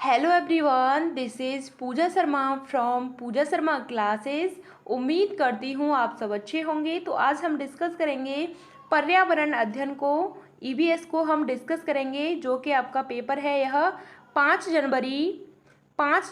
Hello everyone, this is Pooja Sharma from Pooja Sharma classes. उम्मीद करती हूँ आप सब अच्छे होंगे। तो आज हम डिस्कस करेंगे पर्यावरण अध्ययन को, ईवीएस को हम डिस्कस करेंगे, जो कि आपका पेपर है। यह 5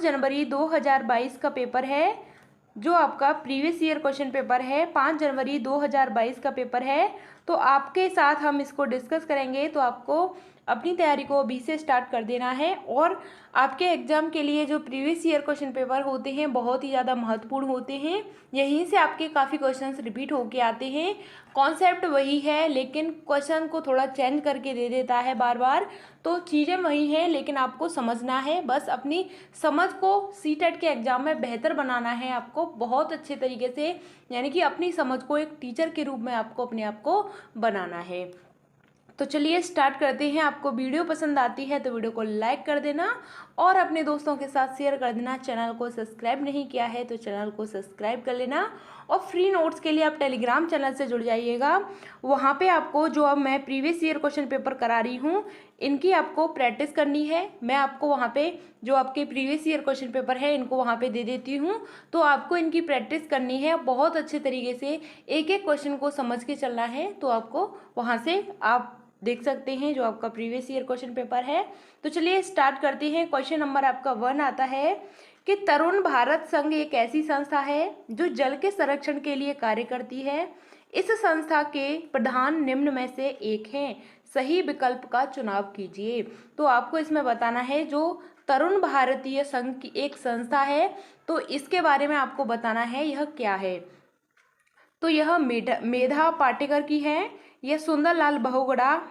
जनवरी 2022 का पेपर है, जो आपका प्रीवियस ईयर क्वेश्चन पेपर है। 5 जनवरी 2022 का पेपर है। तो आपके साथ हम इसको डिस्कस करेंगे। तो आपको अपनी तैयारी को अभी से स्टार्ट कर देना है। और आपके एग्ज़ाम के लिए जो प्रीवियस ईयर क्वेश्चन पेपर होते हैं बहुत ही ज़्यादा महत्वपूर्ण होते हैं। यहीं से आपके काफ़ी क्वेश्चंस रिपीट होके आते हैं। कॉन्सेप्ट वही है, लेकिन क्वेश्चन को थोड़ा चेंज करके दे देता है बार बार। तो चीज़ें वही हैं, लेकिन आपको समझना है। बस अपनी समझ को सीटेट के एग्ज़ाम में बेहतर बनाना है आपको, बहुत अच्छे तरीके से, यानी कि अपनी समझ को एक टीचर के रूप में आपको अपने आप को बनाना है। तो चलिए स्टार्ट करते हैं। आपको वीडियो पसंद आती है तो वीडियो को लाइक कर देना और अपने दोस्तों के साथ शेयर कर देना। चैनल को सब्सक्राइब नहीं किया है तो चैनल को सब्सक्राइब कर लेना। और फ्री नोट्स के लिए आप टेलीग्राम चैनल से जुड़ जाइएगा। वहाँ पे आपको जो अब मैं प्रीवियस ईयर क्वेश्चन पेपर करा रही हूँ, इनकी आपको प्रैक्टिस करनी है। मैं आपको वहाँ पे जो आपके प्रीवियस ईयर क्वेश्चन पेपर है इनको वहाँ पे दे देती हूँ। तो आपको इनकी प्रैक्टिस करनी है बहुत अच्छे तरीके से, एक एक क्वेश्चन को समझ के चलना है। तो आपको वहाँ से आप देख सकते हैं जो आपका प्रीवियस ईयर क्वेश्चन पेपर है। तो चलिए स्टार्ट करते हैं। क्वेश्चन नंबर आपका 1 आता है कि तरुण भारत संघ एक ऐसी संस्था है जो जल के संरक्षण के लिए कार्य करती है। इस संस्था के प्रधान निम्न में से एक हैं। सही विकल्प का चुनाव कीजिए। तो आपको इसमें बताना है जो तरुण भारतीय संघ की एक संस्था है, तो इसके बारे में आपको बताना है यह क्या है। तो यह मेधा पाटेकर की है, यह सुंदरलाल बहुगुणा,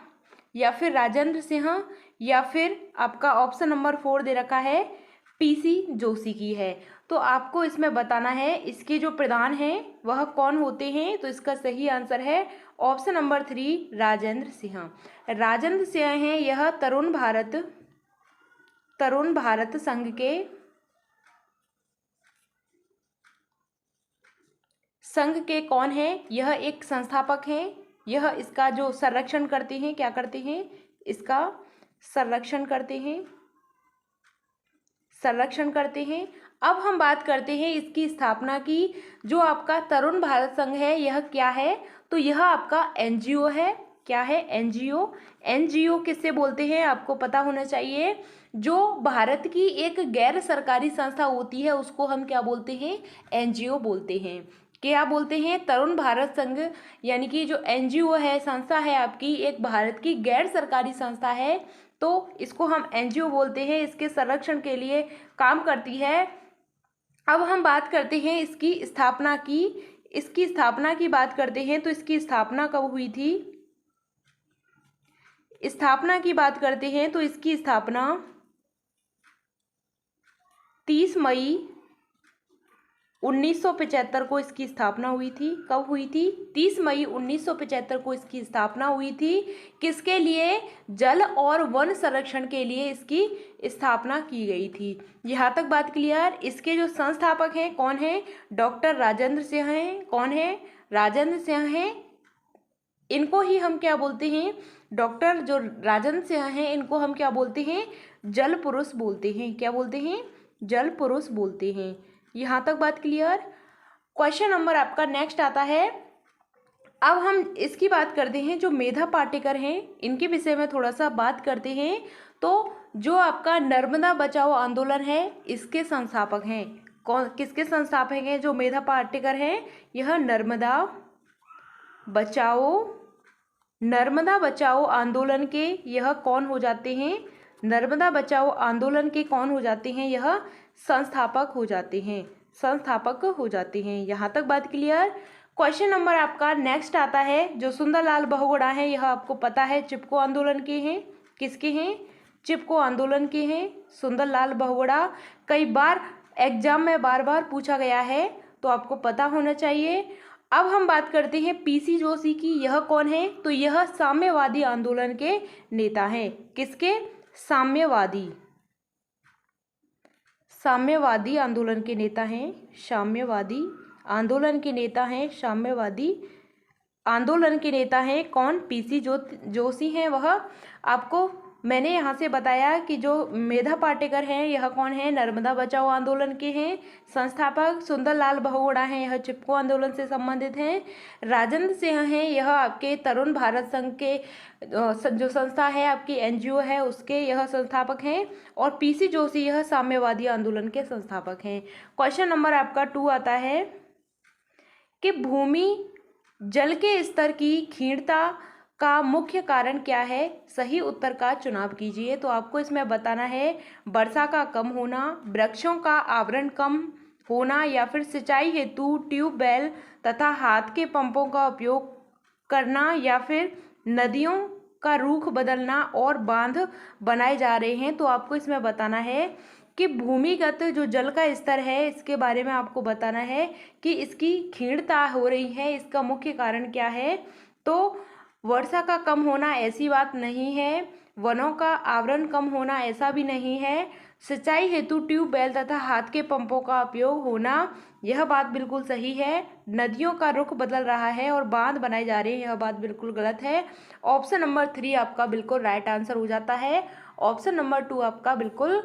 या फिर राजेंद्र सिंह, या फिर आपका ऑप्शन नंबर 4 दे रखा है पीसी जोशी की है। तो आपको इसमें बताना है इसके जो प्रधान हैं वह कौन होते हैं। तो इसका सही आंसर है ऑप्शन नंबर 3 राजेंद्र सिंह। राजेंद्र सिंह हैं यह तरुण भारत संघ के कौन है, यह एक संस्थापक हैं। यह इसका जो संरक्षण करते हैं, क्या करते हैं, इसका संरक्षण करते हैं। अब हम बात करते हैं इसकी स्थापना की। जो आपका तरुण भारत संघ है यह क्या है, तो यह आपका एनजीओ है। क्या है, एनजीओ। एनजीओ किससे बोलते हैं आपको पता होना चाहिए। जो भारत की एक गैर सरकारी संस्था होती है उसको हम क्या बोलते हैं, एनजीओ बोलते हैं। क्या बोलते हैं, तरुण भारत संघ, यानी कि जो एनजीओ है, संस्था है आपकी, एक भारत की गैर सरकारी संस्था है, तो इसको हम एनजीओ बोलते हैं। इसके संरक्षण के लिए काम करती है। अब हम बात करते हैं इसकी स्थापना की बात करते हैं। तो इसकी स्थापना कब हुई थी, स्थापना की बात करते हैं तो इसकी स्थापना 30 मई 1975 को इसकी स्थापना हुई थी। कब हुई थी, 30 मई 1975 को इसकी स्थापना हुई थी। किसके लिए, जल और वन संरक्षण के लिए इसकी स्थापना की गई थी। यहाँ तक बात क्लियर। इसके जो संस्थापक हैं कौन है, डॉक्टर राजेंद्र सिंह हैं। कौन है, राजेंद्र सिंह हैं। इनको ही हम क्या बोलते हैं, डॉक्टर जो राजेंद्र सिंह हैं इनको हम क्या बोलते हैं, जल पुरुष बोलते हैं। क्या बोलते हैं, जल पुरुष बोलते हैं। यहाँ तक बात क्लियर। क्वेश्चन नंबर आपका नेक्स्ट आता है। अब हम इसकी बात करते हैं जो मेधा पाटेकर हैं, इनके विषय में थोड़ा सा बात करते हैं। तो जो आपका नर्मदा बचाओ आंदोलन है इसके संस्थापक हैं। कौन, किसके संस्थापक हैं, जो मेधा पाटेकर हैं, यह नर्मदा बचाओ आंदोलन के यह कौन हो जाते हैं, नर्मदा बचाओ आंदोलन के कौन हो जाते हैं, यह संस्थापक हो जाते हैं। यहाँ तक बात क्लियर। क्वेश्चन नंबर आपका नेक्स्ट आता है जो सुंदरलाल बहुगुणा है, यह आपको पता है चिपको आंदोलन के हैं। किसके हैं, चिपको आंदोलन के हैं, सुंदरलाल बहुगुणा। कई बार एग्जाम में बार बार पूछा गया है तो आपको पता होना चाहिए। अब हम बात करते हैं पीसी जोशी की, यह कौन है, तो यह साम्यवादी आंदोलन के नेता हैं। किसके, साम्यवादी आंदोलन के नेता हैं। साम्यवादी आंदोलन के नेता हैं कौन, पीसी जोशी हैं। वह आपको मैंने यहाँ से बताया कि जो मेधा पाटेकर हैं यह कौन है, नर्मदा बचाओ आंदोलन के हैं। संस्थापक सुंदरलाल बहुगुणा हैं, यह चिपको आंदोलन से संबंधित हैं। राजेंद्र सिंह हैं, यह आपके तरुण भारत संघ के जो संस्था है आपकी एनजीओ है उसके यह संस्थापक हैं। और पीसी जोशी यह साम्यवादी आंदोलन के संस्थापक हैं। क्वेश्चन नंबर आपका 2 आता है कि भूमि जल के स्तर की क्षीणता का मुख्य कारण क्या है। सही उत्तर का चुनाव कीजिए। तो आपको इसमें बताना है वर्षा का कम होना, वृक्षों का आवरण कम होना, या फिर सिंचाई हेतु ट्यूबवेल तथा हाथ के पंपों का उपयोग करना, या फिर नदियों का रुख बदलना और बांध बनाए जा रहे हैं। तो आपको इसमें बताना है कि भूमिगत जो जल का स्तर है इसके बारे में आपको बताना है कि इसकी क्षीणता हो रही है, इसका मुख्य कारण क्या है। तो वर्षा का कम होना ऐसी बात नहीं है, वनों का आवरण कम होना ऐसा भी नहीं है, सिंचाई हेतु ट्यूबवेल तथा हाथ के पंपों का उपयोग होना यह बात बिल्कुल सही है, नदियों का रुख बदल रहा है और बांध बनाए जा रहे हैं यह बात बिल्कुल गलत है। ऑप्शन नंबर 3 आपका बिल्कुल राइट आंसर हो जाता है। ऑप्शन नंबर 2 आपका बिल्कुल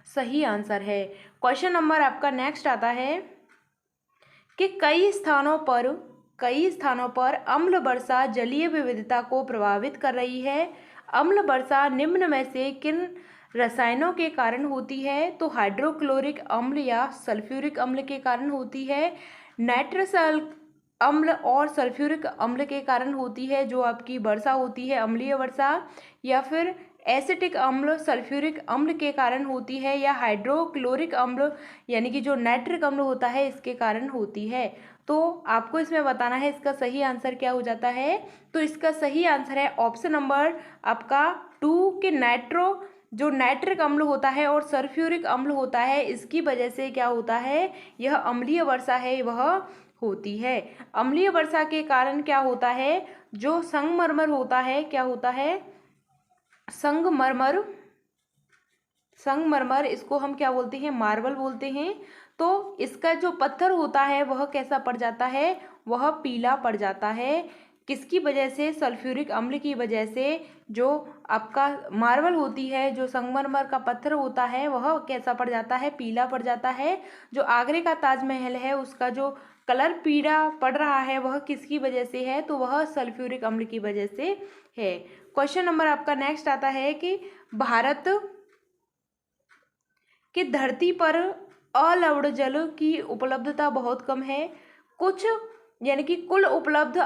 सही आंसर है। क्वेश्चन नंबर आपका नेक्स्ट आता है कि कई स्थानों पर अम्ल वर्षा जलीय विविधता को प्रभावित कर रही है। अम्ल वर्षा निम्न में से किन रसायनों के कारण होती है। तो हाइड्रोक्लोरिक अम्ल या सल्फ्यूरिक अम्ल के कारण होती है, नाइट्रस अम्ल और सल्फ्यूरिक अम्ल के कारण होती है जो आपकी वर्षा होती है अम्लीय वर्षा, या फिर एसिटिक अम्ल सल्फ्यूरिक अम्ल के कारण होती है, या हाइड्रोक्लोरिक अम्ल यानी कि जो नाइट्रिक अम्ल होता है इसके कारण होती है। तो आपको इसमें बताना है इसका सही आंसर क्या हो जाता है। तो इसका सही आंसर है ऑप्शन नंबर आपका 2 कि जो नाइट्रिक अम्ल होता है और सल्फ्यूरिक अम्ल होता है इसकी वजह से क्या होता है, यह अम्लीय वर्षा है वह होती है। अम्लीय वर्षा के कारण क्या होता है, जो संगमरमर होता है, क्या होता है, संगमरमर इसको हम क्या बोलते हैं, मार्बल बोलते हैं। तो इसका जो पत्थर होता है वह कैसा पड़ जाता है, वह पीला पड़ जाता है। किसकी वजह से, सल्फ्यूरिक अम्ल की वजह से। जो आपका मार्बल होती है, जो संगमरमर का पत्थर होता है वह कैसा पड़ जाता है, पीला पड़ जाता है। जो आगरे का ताजमहल है उसका जो कलर पीला पड़ रहा है वह किसकी वजह से है, तो वह सल्फ्यूरिक अम्ल की वजह से है। क्वेश्चन नंबर आपका नेक्स्ट आता है कि भारत कि धरती पर अलवण जल की उपलब्धता बहुत कम है। कुछ यानी कि कुल उपलब्ध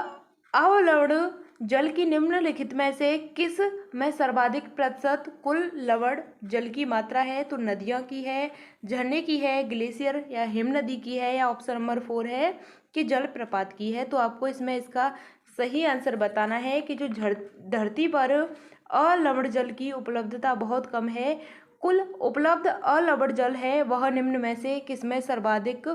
अवलवण जल की निम्नलिखित में से किस में सर्वाधिक प्रतिशत कुल लवण जल की मात्रा है। तो नदियों की है, झरने की है, ग्लेशियर या हिमनदी की है, या ऑप्शन नंबर 4 है कि जलप्रपात की है। तो आपको इसमें इसका सही आंसर बताना है कि जो धरती पर अलवण जल की उपलब्धता बहुत कम है, कुल उपलब्ध अलवण जल है वह निम्न में से किसमें सर्वाधिक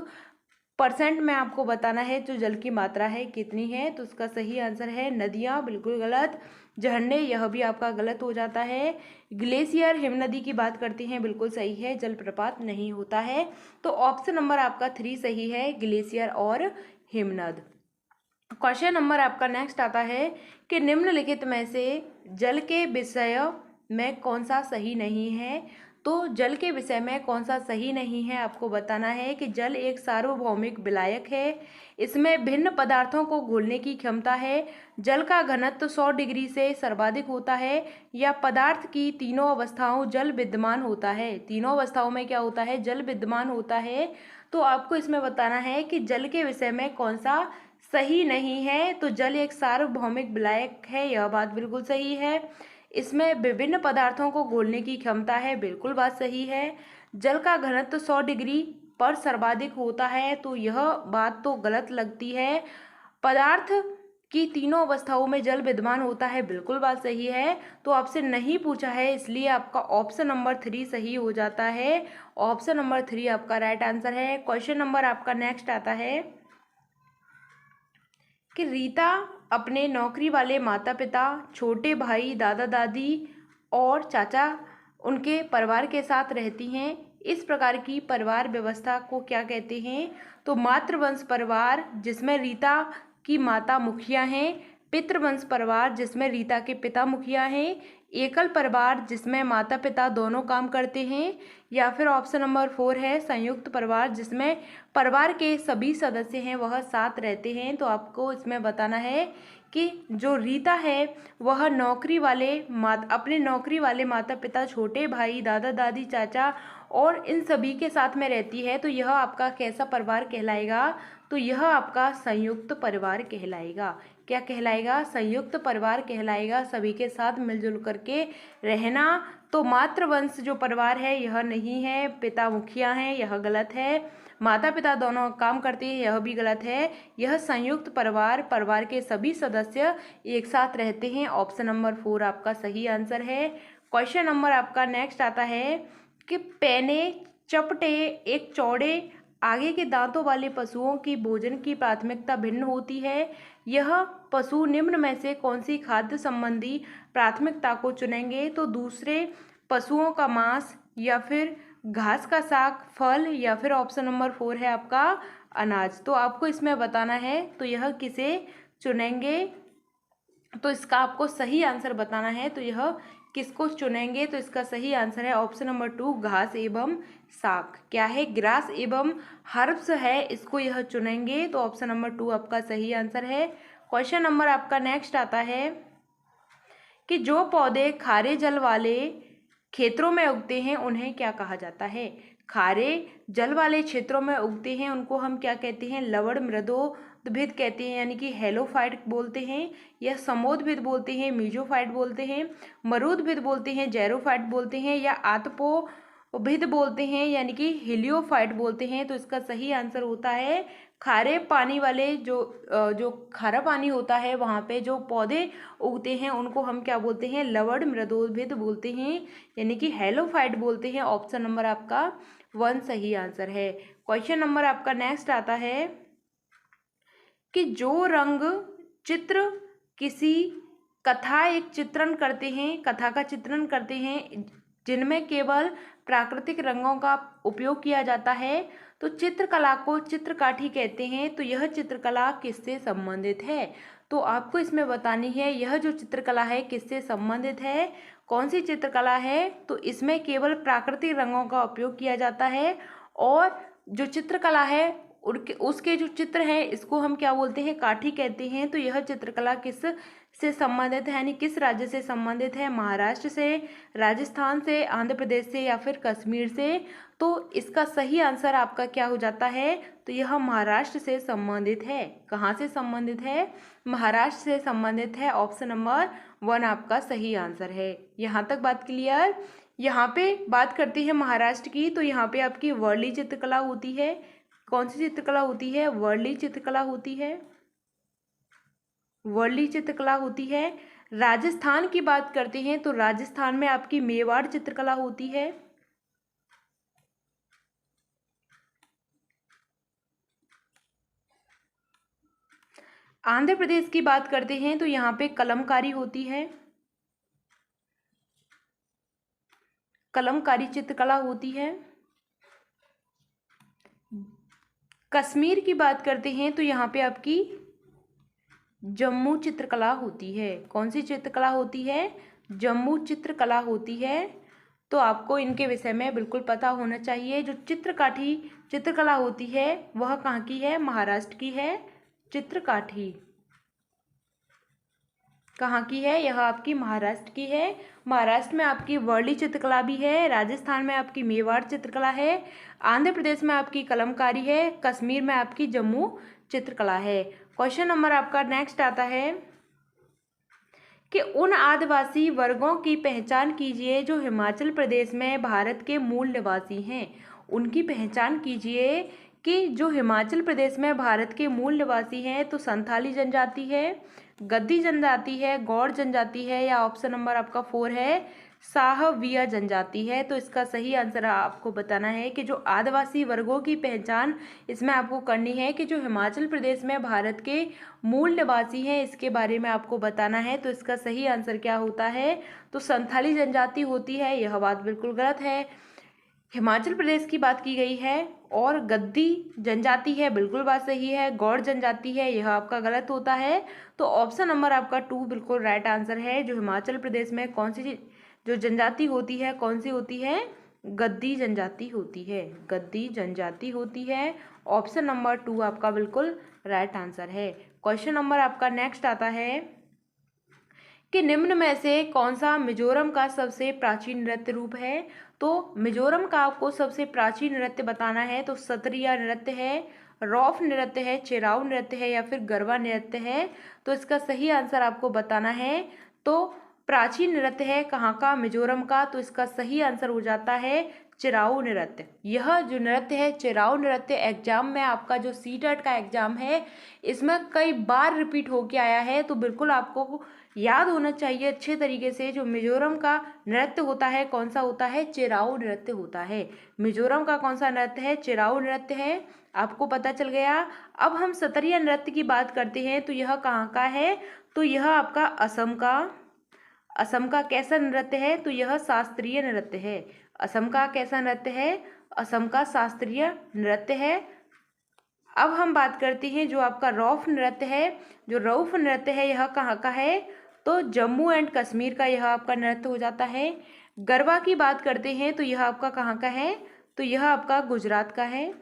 परसेंट में आपको बताना है जो जल की मात्रा है कितनी है। तो उसका सही आंसर है नदियाँ, बिल्कुल गलत। झरने, यह भी आपका गलत हो जाता है। ग्लेशियर हिमनदी की बात करते हैं, बिल्कुल सही है, जलप्रपात नहीं होता है। तो ऑप्शन नंबर आपका 3 सही है, ग्लेशियर और हिमनद। क्वेश्चन नंबर आपका नेक्स्ट आता है कि निम्नलिखित में से जल के विषय में कौन सा सही नहीं है। तो जल के विषय में कौन सा सही नहीं है आपको बताना है कि जल एक सार्वभौमिक विलायक है, इसमें भिन्न पदार्थों को घोलने की क्षमता है, जल का घनत्व 100 डिग्री से सर्वाधिक होता है, या पदार्थ की तीनों अवस्थाओं जल विद्यमान होता है। तीनों अवस्थाओं में क्या होता है, जल विद्यमान होता है। तो आपको इसमें बताना है कि जल के विषय में कौन सा सही नहीं है। तो जल एक सार्वभौमिक विलायक है, यह बात बिल्कुल सही है। इसमें विभिन्न पदार्थों को घोलने की क्षमता है, बिल्कुल बात सही है। जल का घनत्व 100 डिग्री पर सर्वाधिक होता है, तो यह बात तो गलत लगती है। पदार्थ की तीनों अवस्थाओं में जल विद्यमान होता है, बिल्कुल बात सही है। तो आपसे नहीं पूछा है इसलिए आपका ऑप्शन नंबर 3 सही हो जाता है। ऑप्शन नंबर 3 आपका राइट आंसर है। क्वेश्चन नंबर आपका नेक्स्ट आता है कि रीता अपने नौकरी वाले माता पिता, छोटे भाई, दादा दादी और चाचा उनके परिवार के साथ रहती हैं। इस प्रकार की परिवार व्यवस्था को क्या कहते हैं। तो मातृवंश परिवार जिसमें रीता की माता मुखिया हैं, पितृवंश परिवार जिसमें रीता के पिता मुखिया हैं, एकल परिवार जिसमें माता पिता दोनों काम करते हैं, या फिर ऑप्शन नंबर 4 है संयुक्त परिवार जिसमें परिवार के सभी सदस्य हैं वह साथ रहते हैं। तो आपको इसमें बताना है कि जो रीता है वह अपने नौकरी वाले माता पिता, छोटे भाई, दादा दादी, चाचा और इन सभी के साथ में रहती है। तो यह आपका कैसा परिवार कहलाएगा? तो यह आपका संयुक्त परिवार कहलाएगा। क्या कहलाएगा? संयुक्त परिवार कहलाएगा। सभी के साथ मिलजुल करके रहना। तो मातृवंश जो परिवार है यह नहीं है। पिता मुखिया हैं, यह गलत है। माता पिता दोनों काम करते हैं, यह भी गलत है। यह संयुक्त परिवार के सभी सदस्य एक साथ रहते हैं। ऑप्शन नंबर 4 आपका सही आंसर है। क्वेश्चन नंबर आपका नेक्स्ट आता है कि पैने चपटे एक चौड़े आगे के दांतों वाले पशुओं की भोजन की प्राथमिकता भिन्न होती है। यह पशु निम्न में से कौन सी खाद्य संबंधी प्राथमिकता को चुनेंगे? तो दूसरे पशुओं का मांस, या फिर घास का साग, फल, या फिर ऑप्शन नंबर 4 है आपका अनाज। तो आपको इसमें बताना है तो यह किसे चुनेंगे? तो इसका आपको सही आंसर बताना है। तो यह किसको चुनेंगे? तो इसका सही आंसर है ऑप्शन नंबर 2 घास एवं साग। क्या है? ग्रास एवं हर्ब्स है, इसको यह चुनेंगे। तो ऑप्शन नंबर 2 आपका सही आंसर है। क्वेश्चन नंबर आपका नेक्स्ट आता है कि जो पौधे खारे जल वाले क्षेत्रों में उगते हैं उन्हें क्या कहा जाता है? खारे जल वाले क्षेत्रों में उगते हैं उनको हम क्या कहते हैं? लवण मृदोद्भिद कहते हैं, यानी कि हेलोफाइट बोलते हैं, या समोद्भिद बोलते हैं, मीजोफाइट बोलते हैं, मरुद्भिद बोलते हैं, जैरोफाइट बोलते हैं, या आतपोभिद बोलते हैं, यानी कि हिलियोफाइट बोलते हैं। तो इसका सही आंसर होता है खारे पानी वाले जो खारा पानी होता है वहाँ पे जो पौधे उगते हैं उनको हम क्या बोलते हैं? लवण मृदोद्भिद बोलते हैं, यानी कि हेलोफाइट बोलते हैं। ऑप्शन नंबर आपका 1 सही आंसर है। क्वेश्चन नंबर आपका नेक्स्ट आता है कि जो रंग चित्र किसी कथा का चित्रण करते हैं जिनमें केवल प्राकृतिक रंगों का उपयोग किया जाता है, तो चित्रकला को चित्रकाठी कहते हैं। तो यह चित्रकला किससे संबंधित है? तो आपको इसमें बतानी है यह जो चित्रकला है किससे संबंधित है, कौन सी चित्रकला है? तो इसमें केवल प्राकृतिक रंगों का उपयोग किया जाता है, और जो चित्रकला है उसके जो चित्र हैं इसको हम क्या बोलते हैं? काठी कहते हैं। तो यह चित्रकला किस से संबंधित है, यानी किस राज्य से संबंधित है? महाराष्ट्र से, राजस्थान से, आंध्र प्रदेश से, या फिर कश्मीर से? तो इसका सही आंसर आपका क्या हो जाता है? तो यह महाराष्ट्र से संबंधित है। कहाँ से संबंधित है? महाराष्ट्र से संबंधित है। ऑप्शन नंबर 1 आपका सही आंसर है। यहाँ तक बात क्लियर? यहाँ पे बात करते हैं महाराष्ट्र की, तो यहाँ पे आपकी वर्ली चित्रकला होती है। कौन सी चित्रकला होती है? वर्ली चित्रकला होती है। वर्ली चित्रकला होती है। राजस्थान की बात करते हैं तो राजस्थान में आपकी मेवाड़ चित्रकला होती है। आंध्र प्रदेश की बात करते हैं तो यहाँ पे कलमकारी होती है, कलमकारी चित्रकला होती है। कश्मीर की बात करते हैं तो यहाँ पे आपकी जम्मू चित्रकला होती है। कौन सी चित्रकला होती है? जम्मू चित्रकला होती है। तो आपको इनके विषय में बिल्कुल पता होना चाहिए। जो चित्रकाठी चित्रकला होती है वह कहाँ की है? महाराष्ट्र की है। चित्रकाठी कहाँ की है? यह आपकी महाराष्ट्र की है। महाराष्ट्र में आपकी वर्ली चित्रकला भी है, राजस्थान में आपकी मेवाड़ चित्रकला है, आंध्र प्रदेश में आपकी कलमकारी है, कश्मीर में आपकी जम्मू चित्रकला है। क्वेश्चन नंबर आपका नेक्स्ट आता है कि उन आदिवासी वर्गों की पहचान कीजिए जो हिमाचल प्रदेश में भारत के मूल निवासी हैं। उनकी पहचान कीजिए कि जो हिमाचल प्रदेश में भारत के मूल निवासी हैं। तो संथाली जनजाति है, गद्दी जनजाति है, गौड़ जनजाति है, या ऑप्शन नंबर आपका 4 है साहविया जनजाति है। तो इसका सही आंसर आपको बताना है कि जो आदिवासी वर्गों की पहचान इसमें आपको करनी है कि जो हिमाचल प्रदेश में भारत के मूल निवासी हैं इसके बारे में आपको बताना है। तो इसका सही आंसर क्या होता है? तो संथाली जनजाति होती है। यह बात बिल्कुल गलत है। हिमाचल प्रदेश की बात की गई है। और गद्दी जनजाति है, बिल्कुल बात सही है। गौड़ जनजाति है, यह आपका गलत होता है। तो ऑप्शन नंबर आपका 2 बिल्कुल राइट आंसर है। जो हिमाचल प्रदेश में कौन सी जो जनजाति होती है, कौन सी होती है? गद्दी जनजाति होती है, गद्दी जनजाति होती है। ऑप्शन नंबर 2 आपका बिल्कुल राइट आंसर है। क्वेश्चन नंबर आपका नेक्स्ट आता है कि निम्न में से कौन सा मिजोरम का सबसे प्राचीन नृत्य रूप है? तो मिजोरम का आपको सबसे प्राचीन नृत्य बताना है तो सत्रिया नृत्य है, रौफ नृत्य है, चेराव नृत्य है या फिर गरबा नृत्य है। तो इसका सही आंसर आपको बताना है। तो प्राचीन नृत्य है कहाँ का? मिजोरम का। तो इसका सही आंसर हो जाता है चिराऊ नृत्य। यह जो नृत्य है चिराऊ नृत्य एग्जाम में आपका जो सीटेट का एग्जाम है इसमें कई बार रिपीट होके आया है। तो बिल्कुल आपको याद होना चाहिए अच्छे तरीके से। जो मिजोरम का नृत्य होता है कौन सा होता है? चिराऊ नृत्य होता है। मिजोरम का कौन सा नृत्य है? चिराऊ नृत्य है। आपको पता चल गया। अब हम सत्रिया नृत्य की बात करते हैं तो यह कहाँ का है? तो यह आपका असम का कैसा नृत्य है? तो यह शास्त्रीय नृत्य है। असम का कैसा नृत्य है? असम का शास्त्रीय नृत्य है। अब हम बात करते हैं जो आपका रौफ नृत्य है। जो रौफ नृत्य है यह कहाँ का है? तो जम्मू एंड कश्मीर का यह आपका नृत्य हो जाता है। गरबा की बात करते हैं तो यह आपका कहाँ का है? तो यह आपका गुजरात का है।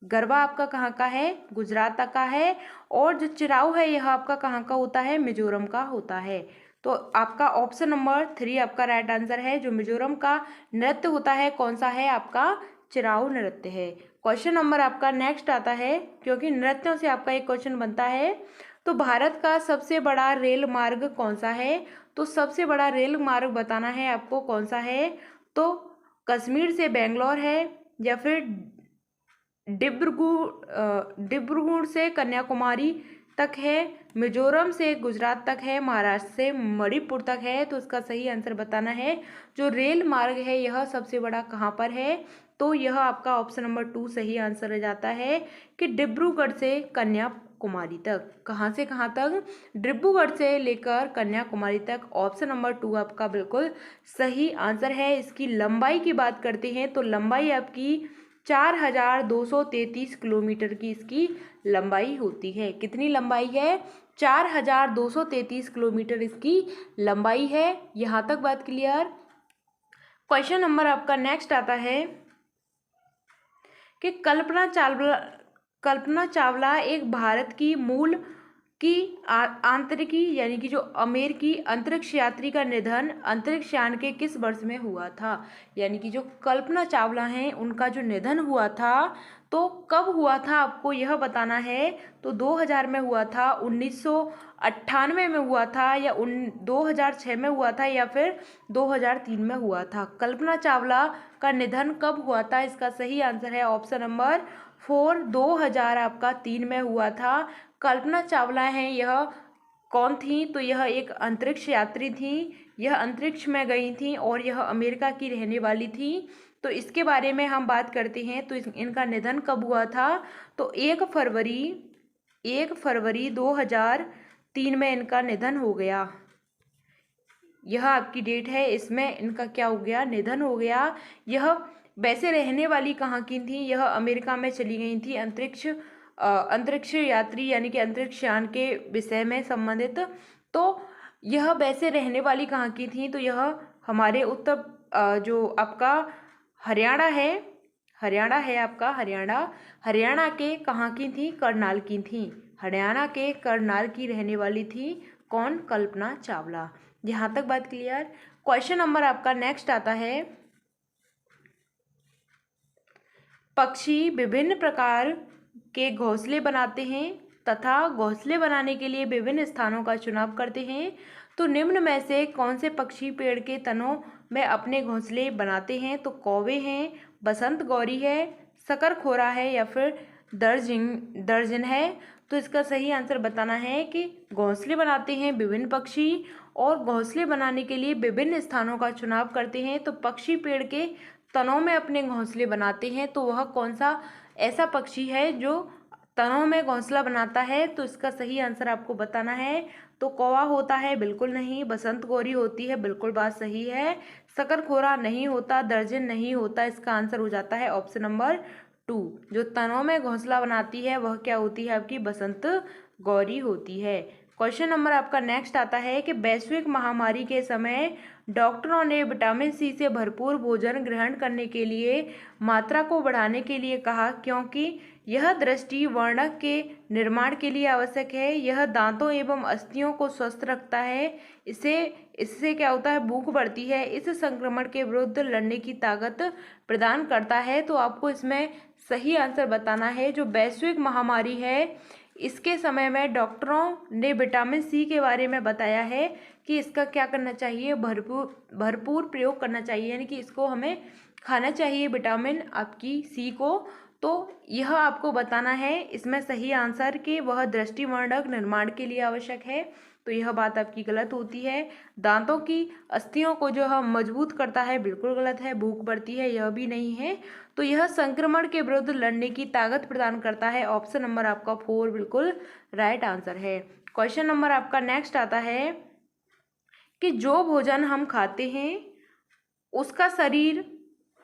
गरबा आपका कहाँ का है? गुजरात का है। और जो चिराऊ है यह आपका कहाँ का होता है? मिजोरम का होता है। तो आपका ऑप्शन नंबर 3 आपका राइट आंसर है। जो मिजोरम का नृत्य होता है कौन सा है? आपका चिराऊ नृत्य है। क्वेश्चन नंबर आपका नेक्स्ट आता है, क्योंकि नृत्यों से आपका एक क्वेश्चन बनता है। तो भारत का सबसे बड़ा रेल मार्ग कौन सा है? तो सबसे बड़ा रेल मार्ग बताना है आपको कौन सा है? तो कश्मीर से बेंगलोर है या फिर डिब्रूगढ़ से कन्याकुमारी तक है, मिजोरम से गुजरात तक है, महाराष्ट्र से मणिपुर तक है। तो इसका सही आंसर बताना है। जो रेल मार्ग है यह सबसे बड़ा कहाँ पर है? तो यह आपका ऑप्शन नंबर 2 सही आंसर हो जाता है कि डिब्रूगढ़ से कन्याकुमारी तक। कहाँ से कहाँ तक? डिब्रूगढ़ से लेकर कन्याकुमारी तक। ऑप्शन नंबर 2 आपका बिल्कुल सही आंसर है। इसकी लंबाई की बात करते हैं तो लंबाई आपकी 4233 किलोमीटर की इसकी लंबाई होती है। कितनी लंबाई है? 4233 किलोमीटर इसकी लंबाई है। यहाँ तक बात क्लियर? क्वेश्चन नंबर आपका नेक्स्ट आता है कि कल्पना चावला एक भारत की मूल की आंतरिकी यानी कि जो अमेरिकी अंतरिक्ष यात्री का निधन अंतरिक्ष यान के किस वर्ष में हुआ था? यानी कि जो कल्पना चावला हैं उनका जो निधन हुआ था तो कब हुआ था आपको यह बताना है। तो 2000 में हुआ था, 1998 में हुआ था, या 2006 में हुआ था, या फिर 2003 में हुआ था। कल्पना चावला का निधन कब हुआ था? इसका सही आंसर है ऑप्शन नंबर 4 2000 आपका 3 में हुआ था। कल्पना चावला हैं यह कौन थी? तो यह एक अंतरिक्ष यात्री थी। यह अंतरिक्ष में गई थी और यह अमेरिका की रहने वाली थी। तो इसके बारे में हम बात करते हैं तो इनका निधन कब हुआ था? तो 1 फरवरी 2003 में इनका निधन हो गया। यह आपकी डेट है, इसमें इनका क्या हो गया? निधन हो गया। यह वैसे रहने वाली कहाँ की थी? यह अमेरिका में चली गई थी अंतरिक्ष यात्री यानी कि अंतरिक्ष यान के विषय में संबंधित। तो यह वैसे रहने वाली कहाँ की थी? तो यह हमारे जो आपका हरियाणा है आपका हरियाणा के कहाँ की थी? करनाल की थी। हरियाणा के करनाल की रहने वाली थी। कौन? कल्पना चावला। यहाँ तक बात क्लियर? क्वेश्चन नंबर आपका नेक्स्ट आता है, पक्षी विभिन्न प्रकार के घोंसले बनाते हैं तथा घोंसले बनाने के लिए विभिन्न स्थानों का चुनाव करते हैं। तो निम्न में से कौन से पक्षी पेड़ के तनों में अपने घोंसले बनाते हैं? तो कौवे हैं, बसंत गौरी है, शकरखोरा है, या फिर दर्जन है। तो इसका सही आंसर बताना है कि घोंसले बनाते हैं विभिन्न पक्षी और घोंसले बनाने के लिए विभिन्न स्थानों का चुनाव करते हैं। तो पक्षी पेड़ के तनों में अपने घोंसले बनाते हैं तो वह कौन सा ऐसा पक्षी है जो तनों में घोंसला बनाता है, तो इसका सही आंसर आपको बताना है। तो कौवा होता है, बिल्कुल नहीं। बसंत गौरी होती है, बिल्कुल बात सही है। शकरखोरा नहीं होता, दर्जन नहीं होता, इसका आंसर हो जाता है ऑप्शन नंबर 2। जो तनों में घोंसला बनाती है वह क्या होती है? आपकी बसंत गौरी होती है। क्वेश्चन नंबर आपका नेक्स्ट आता है कि वैश्विक महामारी के समय डॉक्टरों ने विटामिन सी से भरपूर भोजन ग्रहण करने के लिए मात्रा को बढ़ाने के लिए कहा, क्योंकि यह दृष्टि वर्णक के निर्माण के लिए आवश्यक है। यह दांतों एवं अस्थियों को स्वस्थ रखता है। इससे क्या होता है? भूख बढ़ती है। इस संक्रमण के विरुद्ध लड़ने की ताकत प्रदान करता है। तो आपको इसमें सही आंसर बताना है। जो वैश्विक महामारी है, इसके समय में डॉक्टरों ने विटामिन सी के बारे में बताया है कि इसका क्या करना चाहिए? भरपूर प्रयोग करना चाहिए, यानी कि इसको हमें खाना चाहिए विटामिन आपकी सी को। तो यह आपको बताना है इसमें सही आंसर कि वह दृष्टिवर्धक निर्माण के लिए आवश्यक है। तो यह बात आपकी गलत होती है। दांतों की अस्थियों को जो है मजबूत करता है, बिल्कुल गलत है। भूख बढ़ती है, यह भी नहीं है। तो यह संक्रमण के विरुद्ध लड़ने की ताकत प्रदान करता है। ऑप्शन नंबर आपका 4 बिल्कुल राइट आंसर है। क्वेश्चन नंबर आपका नेक्स्ट आता है कि जो भोजन हम खाते हैं उसका शरीर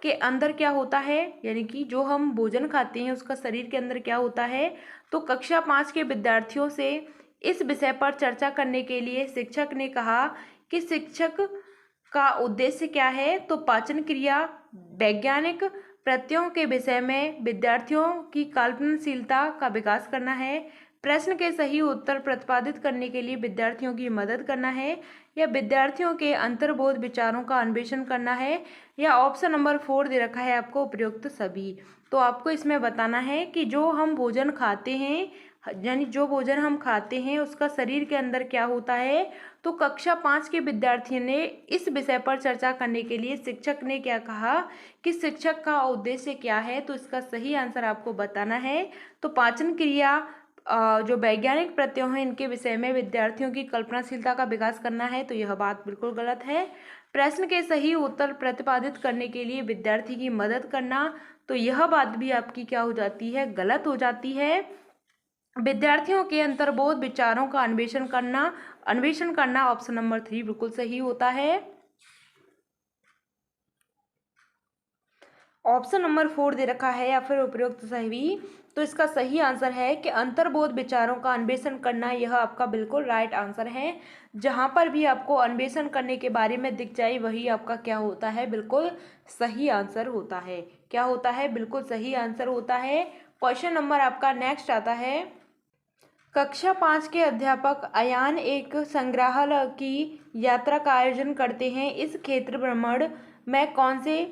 के अंदर क्या होता है, यानी कि जो हम भोजन खाते हैं उसका शरीर के अंदर क्या होता है। तो कक्षा 5 के विद्यार्थियों से इस विषय पर चर्चा करने के लिए शिक्षक ने कहा कि शिक्षक का उद्देश्य क्या है। तो पाचन क्रिया, वैज्ञानिक प्रत्ययों के विषय में विद्यार्थियों की कल्पनाशीलता का विकास करना है, प्रश्न के सही उत्तर प्रतिपादित करने के लिए विद्यार्थियों की मदद करना है, या विद्यार्थियों के अंतर्बोध विचारों का अन्वेषण करना है, या ऑप्शन नंबर 4 दे रखा है आपको उपयुक्त सभी। तो आपको इसमें बताना है कि जो हम भोजन खाते हैं, यानी जो भोजन हम खाते हैं उसका शरीर के अंदर क्या होता है। तो कक्षा 5 के विद्यार्थी ने इस विषय पर चर्चा करने के लिए शिक्षक ने क्या कहा कि शिक्षक का उद्देश्य क्या है। तो इसका सही आंसर आपको बताना है। तो पाचन क्रिया, जो वैज्ञानिक प्रत्यय हैं इनके विषय में विद्यार्थियों की कल्पनाशीलता का विकास करना है। तो यह बात बिल्कुल गलत है। प्रश्न के सही उत्तर प्रतिपादित करने के लिए विद्यार्थी की मदद करना, तो यह बात भी आपकी क्या हो जाती है? गलत हो जाती है। विद्यार्थियों के अंतर्बोध विचारों का अन्वेषण करना ऑप्शन नंबर 3 बिल्कुल सही होता है। ऑप्शन नंबर 4 दे रखा है या फिर उपयुक्त सही। तो इसका सही आंसर है कि अंतर्बोध विचारों का अन्वेषण करना, यह आपका बिल्कुल राइट आंसर है। जहां पर भी आपको अन्वेषण करने के बारे में दिख जाए वही आपका क्या होता है? बिल्कुल सही आंसर होता है। क्या होता है? बिल्कुल सही आंसर होता है। क्वेश्चन नंबर आपका नेक्स्ट आता है, कक्षा 5 के अध्यापक अयान एक संग्रहालय की यात्रा का आयोजन करते हैं। इस क्षेत्र भ्रमण में कौन से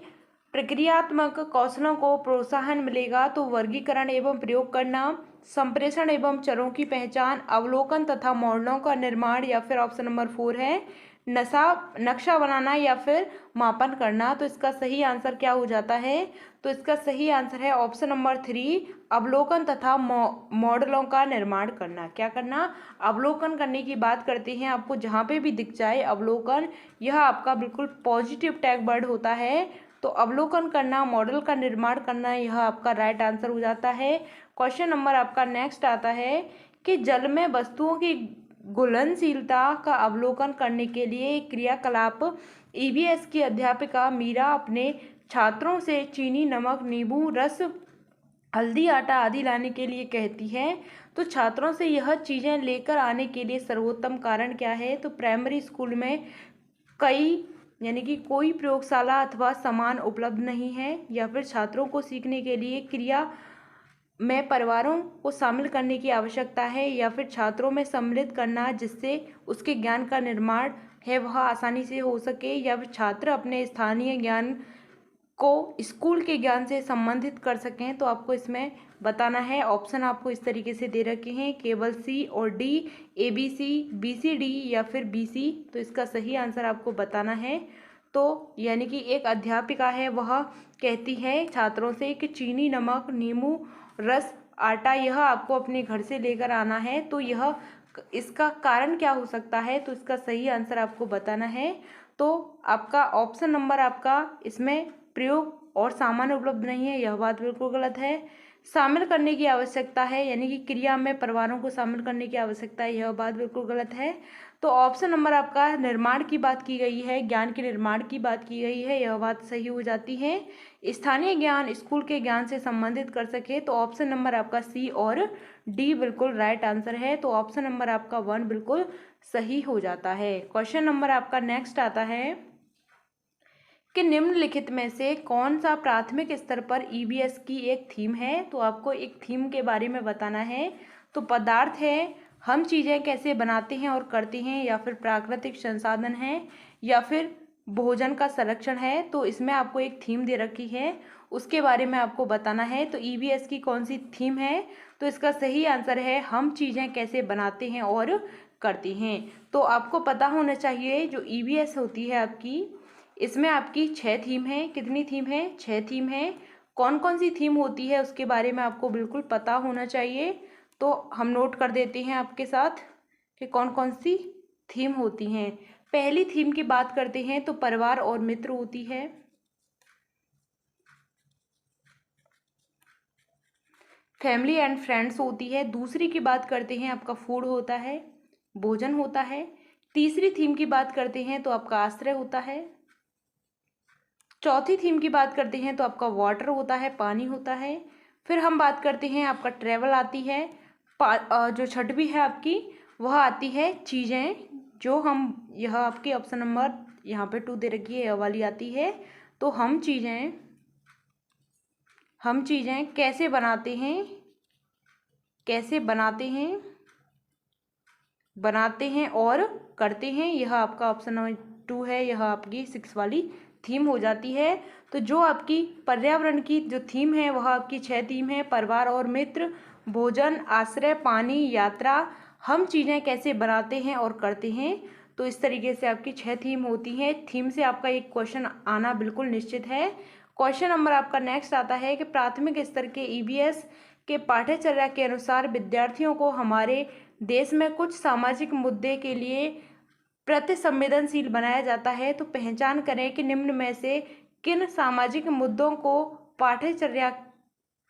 प्रक्रियात्मक कौशलों को प्रोत्साहन मिलेगा? तो वर्गीकरण एवं प्रयोग करना, संप्रेषण एवं चरों की पहचान, अवलोकन तथा मॉडलों का निर्माण, या फिर ऑप्शन नंबर 4 है नक्शा बनाना या फिर मापन करना। तो इसका सही आंसर क्या हो जाता है? तो इसका सही आंसर है ऑप्शन नंबर 3 अवलोकन तथा मॉडलों का निर्माण करना। क्या करना? अवलोकन करने की बात करते हैं। आपको जहाँ पे भी दिख जाए अवलोकन, यह आपका बिल्कुल पॉजिटिव टैग वर्ड होता है। तो अवलोकन करना, मॉडल का निर्माण करना, यह आपका राइट आंसर हो जाता है। क्वेश्चन नंबर आपका नेक्स्ट आता है कि जल में वस्तुओं की घुलनशीलता का अवलोकन करने के लिए एक क्रियाकलाप ईवीएस की अध्यापिका मीरा अपने छात्रों से चीनी, नमक, नींबू रस, हल्दी, आटा आदि लाने के लिए कहती है। तो छात्रों से यह चीज़ें लेकर आने के लिए सर्वोत्तम कारण क्या है? तो प्राइमरी स्कूल में यानी कि कोई प्रयोगशाला अथवा सामान उपलब्ध नहीं है, या फिर छात्रों को सीखने के लिए क्रिया में परिवारों को शामिल करने की आवश्यकता है, या फिर छात्रों में सम्मिलित करना जिससे उसके ज्ञान का निर्माण है वह आसानी से हो सके, या फिर छात्र अपने स्थानीय ज्ञान को स्कूल के ज्ञान से संबंधित कर सकें। तो आपको इसमें बताना है। ऑप्शन आपको इस तरीके से दे रखे हैं, केवल सी और डी, ABC, BCD या फिर BC। तो इसका सही आंसर आपको बताना है। तो यानी कि एक अध्यापिका है वह कहती है छात्रों से कि चीनी, नमक, नींबू रस, आटा यह आपको अपने घर से लेकर आना है। तो यह इसका कारण क्या हो सकता है? तो इसका सही आंसर आपको बताना है। तो आपका ऑप्शन नंबर आपका इसमें प्रयोग और सामान उपलब्ध नहीं है, यह बात बिल्कुल गलत है। शामिल करने की आवश्यकता है, यानी कि क्रिया में परिवारों को शामिल करने की आवश्यकता है, यह बात बिल्कुल गलत है। तो ऑप्शन नंबर आपका निर्माण की बात की गई है, ज्ञान के निर्माण की बात की गई है, यह बात सही हो जाती है। स्थानीय ज्ञान स्कूल के ज्ञान से संबंधित कर सके, तो ऑप्शन नंबर आपका सी और डी बिल्कुल राइट आंसर है। तो ऑप्शन नंबर आपका 1 बिल्कुल सही हो जाता है। क्वेश्चन नंबर आपका नेक्स्ट आता है कि निम्नलिखित में से कौन सा प्राथमिक स्तर पर ईवीएस की एक थीम है। तो आपको एक थीम के बारे में बताना है। तो पदार्थ है, हम चीज़ें कैसे बनाते हैं और करते हैं, या फिर प्राकृतिक संसाधन है, या फिर भोजन का संरक्षण है। तो इसमें आपको एक थीम दे रखी है, उसके बारे में आपको बताना है। तो ईवीएस की कौन सी थीम है। तो इसका सही आंसर है हम चीज़ें कैसे बनाते हैं और करते हैं। तो आपको पता होना चाहिए जो ईवीएस होती है आपकी, इसमें आपकी 6 थीम है। कितनी थीम है? 6 थीम है। कौन कौन सी थीम होती है उसके बारे में आपको बिल्कुल पता होना चाहिए। तो हम नोट कर देते हैं आपके साथ कि कौन कौन सी थीम होती हैं। पहली थीम की बात करते हैं तो परिवार और मित्र होती है। फैमिली एंड फ्रेंड्स होती है। दूसरी की बात करते हैं आपका फूड होता है, भोजन होता है। तीसरी थीम की बात करते हैं तो आपका आश्रय होता है। चौथी थीम की बात करते हैं तो आपका वाटर होता है, पानी होता है। फिर हम बात करते हैं आपका ट्रैवल आती है। जो छठवीं है आपकी वह आती है चीज़ें, जो हम यह आपकी ऑप्शन नंबर यहाँ पे 2 दे रखी है, यह वाली आती है। तो हम चीज़ें कैसे बनाते हैं, बनाते हैं और करते हैं, यह आपका ऑप्शन नंबर 2 है। यह आपकी 6 वाली थीम हो जाती है। तो जो आपकी पर्यावरण की जो थीम है वह आपकी 6 थीम है। परिवार और मित्र, भोजन, आश्रय, पानी, यात्रा, हम चीज़ें कैसे बनाते हैं और करते हैं। तो इस तरीके से आपकी 6 थीम होती हैं। थीम से आपका एक क्वेश्चन आना बिल्कुल निश्चित है। क्वेश्चन नंबर आपका नेक्स्ट आता है कि प्राथमिक स्तर के ईवीएस के पाठ्यचर्या के अनुसार विद्यार्थियों को हमारे देश में कुछ सामाजिक मुद्दे के लिए प्रति संवेदनशील बनाया जाता है। तो पहचान करें कि निम्न में से किन सामाजिक मुद्दों को पाठ्यचर्या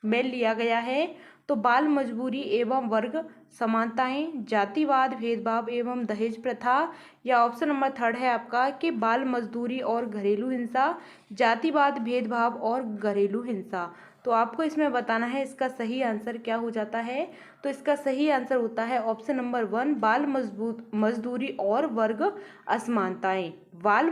में लिया गया है। तो बाल मजबूरी एवं वर्ग समानताएं, जातिवाद, भेदभाव एवं दहेज प्रथा, या ऑप्शन नंबर 3 है आपका कि बाल मजदूरी और घरेलू हिंसा, जातिवाद, भेदभाव और घरेलू हिंसा। तो आपको इसमें बताना है इसका सही आंसर क्या हो जाता है। तो इसका सही आंसर होता है ऑप्शन नंबर 1 बाल मजदूरी और वर्ग असमानताएं। बाल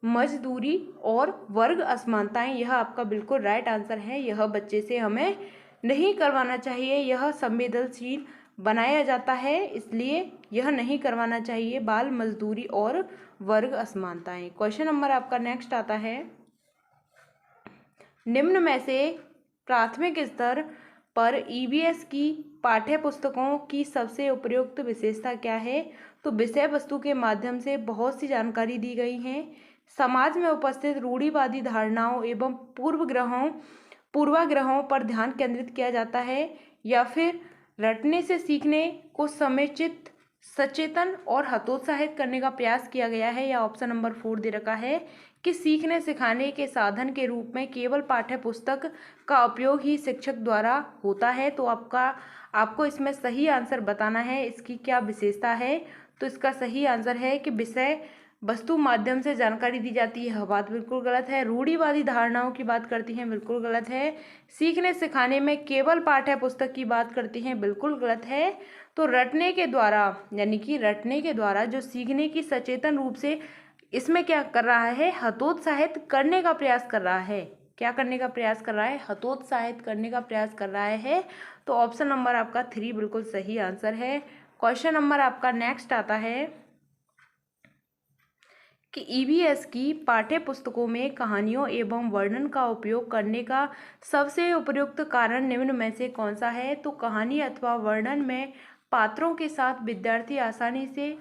मजदूरी और वर्ग असमानताएं, यह आपका बिल्कुल राइट आंसर है। यह बच्चे से हमें नहीं करवाना चाहिए, यह संवेदनशील बनाया जाता है, इसलिए यह नहीं करवाना चाहिए बाल मजदूरी और वर्ग असमानताएं। क्वेश्चन नंबर आपका नेक्स्ट आता है, निम्न में से प्राथमिक स्तर पर ईवीएस की पाठ्य पुस्तकों की सबसे उपयुक्त विशेषता क्या है। तो विषय वस्तु के माध्यम से बहुत सी जानकारी दी गई है। समाज में उपस्थित रूढ़िवादी धारणाओं एवं पूर्वाग्रहों पर ध्यान केंद्रित किया जाता है, या फिर रटने से सीखने को समेचित, सचेतन और हतोत्साहित करने का प्रयास किया गया है, या ऑप्शन नंबर 4 दे रखा है कि सीखने सिखाने के साधन के रूप में केवल पाठ्य पुस्तक का उपयोग ही शिक्षक द्वारा होता है। तो आपको इसमें सही आंसर बताना है इसकी क्या विशेषता है। तो इसका सही आंसर है कि विषय वस्तु माध्यम से जानकारी दी जाती है, यह बात बिल्कुल गलत है। रूढ़िवादी धारणाओं की बात करती हैं, बिल्कुल गलत है। सीखने सिखाने में केवल पाठ्य पुस्तक की बात करती हैं, बिल्कुल गलत है। तो रटने के द्वारा, यानी कि रटने के द्वारा जो सीखने की सचेतन रूप से इसमें क्या कर रहा है, हतोत्साहित करने का प्रयास कर रहा है। क्या करने का प्रयास कर रहा है? हतोत्साहित करने का प्रयास कर रहा है। तो ऑप्शन नंबर आपका 3 बिल्कुल सही आंसर है। क्वेश्चन नंबर आपका नेक्स्ट आता है कि ईवीएस की पाठ्य पुस्तकों में कहानियों एवं वर्णन का उपयोग करने का सबसे उपयुक्त कारण निम्न में से कौन सा है। तो कहानी अथवा वर्णन में पात्रों के साथ विद्यार्थी आसानी से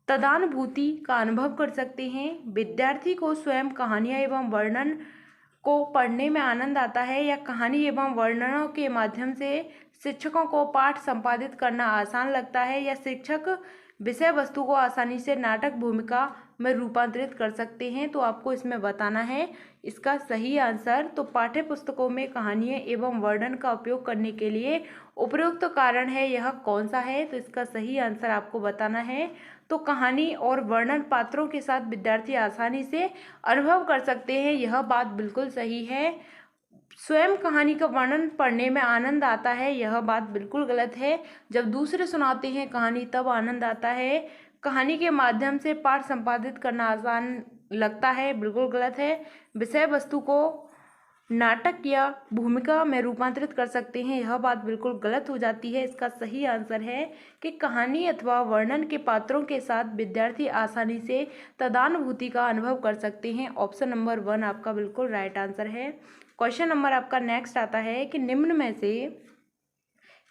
तदानुभूति का अनुभव कर सकते हैं। विद्यार्थी को स्वयं कहानियाँ एवं वर्णन को पढ़ने में आनंद आता है, या कहानी एवं वर्णनों के माध्यम से शिक्षकों को पाठ संपादित करना आसान लगता है, या शिक्षक विषय वस्तु को आसानी से नाटक भूमिका में रूपांतरित कर सकते हैं, तो आपको इसमें बताना है इसका सही आंसर। तो पाठ्य पुस्तकों में कहानियाँ एवं वर्णन का उपयोग करने के लिए उपयुक्त कारण है यह कौन सा है, तो इसका सही आंसर आपको बताना है। तो कहानी और वर्णन पात्रों के साथ विद्यार्थी आसानी से अनुभव कर सकते हैं, यह बात बिल्कुल सही है। स्वयं कहानी का वर्णन पढ़ने में आनंद आता है, यह बात बिल्कुल गलत है। जब दूसरे सुनाते हैं कहानी तब आनंद आता है। कहानी के माध्यम से पाठ संपादित करना आसान लगता है, बिल्कुल गलत है। विषय वस्तु को नाटक या भूमिका में रूपांतरित कर सकते हैं, यह बात बिल्कुल गलत हो जाती है। इसका सही आंसर है कि कहानी अथवा वर्णन के पात्रों के साथ विद्यार्थी आसानी से तदानुभूति का अनुभव कर सकते हैं। ऑप्शन नंबर 1 आपका बिल्कुल राइट आंसर है। क्वेश्चन नंबर आपका नेक्स्ट आता है कि निम्न में से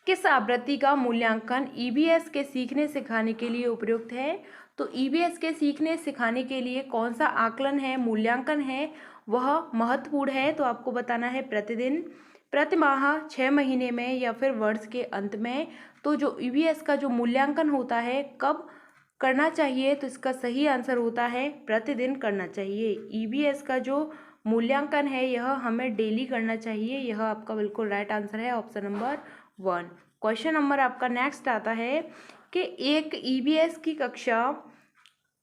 किस आवृत्ति का मूल्यांकन ईबीएस के सीखने सिखाने के लिए उपयुक्त है। तो ईबीएस के सीखने सिखाने के लिए कौन सा आकलन है, मूल्यांकन है, वह महत्वपूर्ण है। तो आपको बताना है प्रतिदिन, प्रति माह, 6 महीने में या फिर वर्ष के अंत में। तो जो ईबीएस का जो मूल्यांकन होता है कब करना चाहिए, तो इसका सही आंसर होता है प्रतिदिन करना चाहिए। ईबीएस का जो मूल्यांकन है यह हमें डेली करना चाहिए, यह आपका बिल्कुल राइट आंसर है, ऑप्शन नंबर 1। क्वेश्चन नंबर आपका नेक्स्ट आता है कि एक ईबीएस की कक्षा